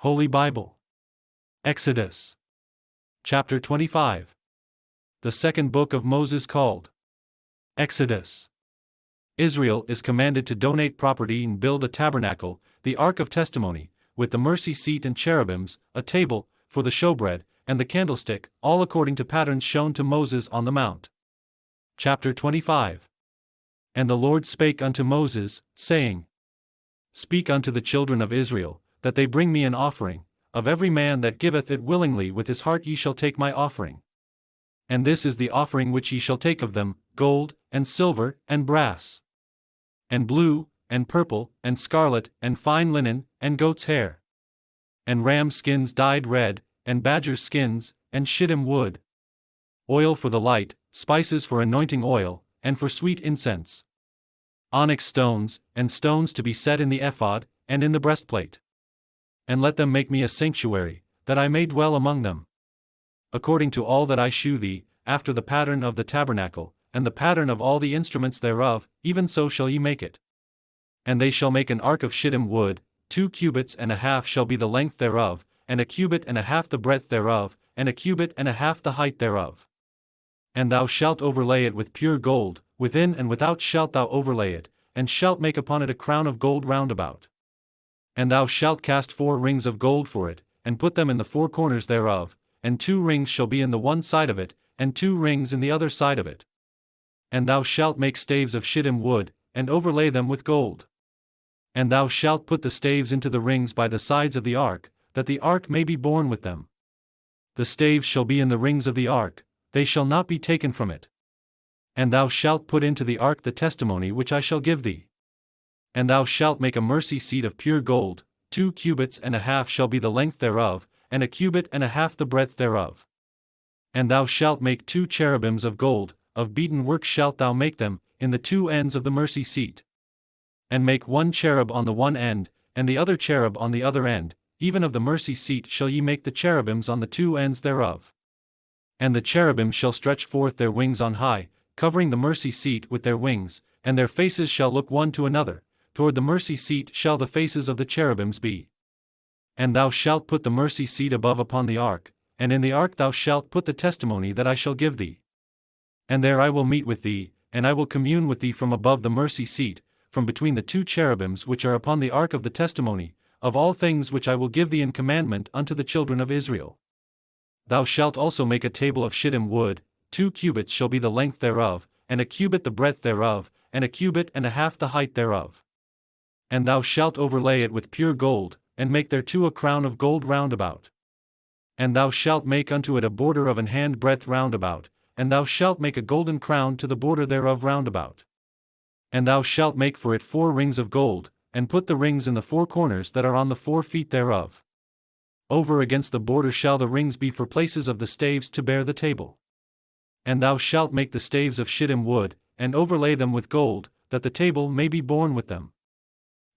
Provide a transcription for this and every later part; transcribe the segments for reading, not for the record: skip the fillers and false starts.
Holy Bible. Exodus. Chapter 25. The second book of Moses called Exodus. Israel is commanded to donate property and build a tabernacle, the Ark of Testimony, with the mercy seat and cherubims, a table, for the showbread, and the candlestick, all according to patterns shown to Moses on the mount. Chapter 25. And the Lord spake unto Moses, saying, Speak unto the children of Israel, that they bring me an offering, of every man that giveth it willingly with his heart ye shall take my offering. And this is the offering which ye shall take of them, gold, and silver, and brass, and blue, and purple, and scarlet, and fine linen, and goat's hair, and ram skins dyed red, and badger skins, and shittim wood, oil for the light, spices for anointing oil, and for sweet incense, onyx stones, and stones to be set in the ephod, and in the breastplate. And let them make me a sanctuary, that I may dwell among them. According to all that I shew thee, after the pattern of the tabernacle, and the pattern of all the instruments thereof, even so shall ye make it. And they shall make an ark of shittim wood, 2 cubits and a half shall be the length thereof, and a cubit and a half the breadth thereof, and a cubit and a half the height thereof. And thou shalt overlay it with pure gold, within and without shalt thou overlay it, and shalt make upon it a crown of gold round about. And thou shalt cast 4 rings of gold for it, and put them in the 4 corners thereof, and 2 rings shall be in the one side of it, and 2 rings in the other side of it. And thou shalt make staves of shittim wood, and overlay them with gold. And thou shalt put the staves into the rings by the sides of the ark, that the ark may be borne with them. The staves shall be in the rings of the ark, they shall not be taken from it. And thou shalt put into the ark the testimony which I shall give thee. And thou shalt make a mercy seat of pure gold, 2 cubits and a half shall be the length thereof, and a cubit and a half the breadth thereof. And thou shalt make 2 cherubims of gold, of beaten work shalt thou make them, in the 2 ends of the mercy seat. And make 1 cherub on the one end, and the other cherub on the other end, even of the mercy seat shall ye make the cherubims on the 2 ends thereof. And the cherubim shall stretch forth their wings on high, covering the mercy seat with their wings, and their faces shall look one to another, toward the mercy seat shall the faces of the cherubims be. And thou shalt put the mercy seat above upon the ark, and in the ark thou shalt put the testimony that I shall give thee. And there I will meet with thee, and I will commune with thee from above the mercy seat, from between the 2 cherubims which are upon the ark of the testimony, of all things which I will give thee in commandment unto the children of Israel. Thou shalt also make a table of shittim wood, 2 cubits shall be the length thereof, and a cubit the breadth thereof, and a cubit and a half the height thereof. And thou shalt overlay it with pure gold, and make thereto a crown of gold round about. And thou shalt make unto it a border of an hand breadth round about, and thou shalt make a golden crown to the border thereof round about. And thou shalt make for it 4 rings of gold, and put the rings in the 4 corners that are on the 4 feet thereof. Over against the border shall the rings be for places of the staves to bear the table. And thou shalt make the staves of shittim wood, and overlay them with gold, that the table may be borne with them.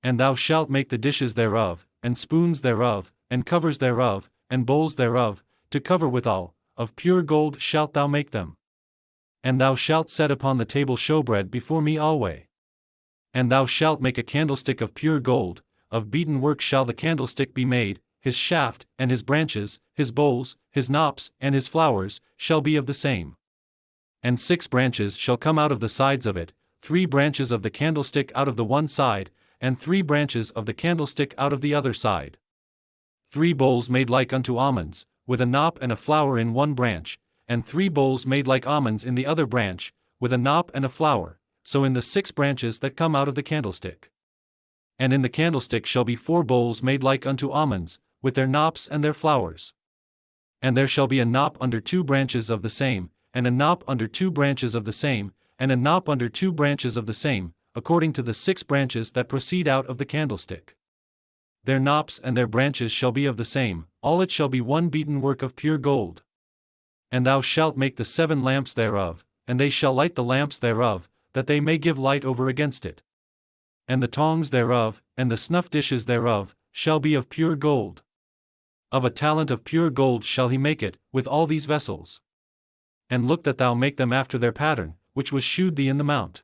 And thou shalt make the dishes thereof, and spoons thereof, and covers thereof, and bowls thereof, to cover withal, of pure gold shalt thou make them. And thou shalt set upon the table showbread before me alway. And thou shalt make a candlestick of pure gold, of beaten work shall the candlestick be made, his shaft, and his branches, his bowls, his knops, and his flowers, shall be of the same. And 6 branches shall come out of the sides of it, 3 branches of the candlestick out of the one side, and 3 branches of the candlestick out of the other side. 3 bowls made like unto almonds, with a knop and a flower in one branch, and 3 bowls made like almonds in the other branch, with a knop and a flower, so in the 6 branches that come out of the candlestick. And in the candlestick shall be 4 bowls made like unto almonds, with their knops and their flowers. And there shall be a knop under 2 branches of the same, and a knop under 2 branches of the same, and a knop under 2 branches of the same, according to the 6 branches that proceed out of the candlestick. Their knops and their branches shall be of the same, all it shall be one beaten work of pure gold. And thou shalt make the 7 lamps thereof, and they shall light the lamps thereof, that they may give light over against it. And the tongs thereof, and the snuff dishes thereof, shall be of pure gold. Of a talent of pure gold shall he make it, with all these vessels. And look that thou make them after their pattern, which was shewed thee in the mount.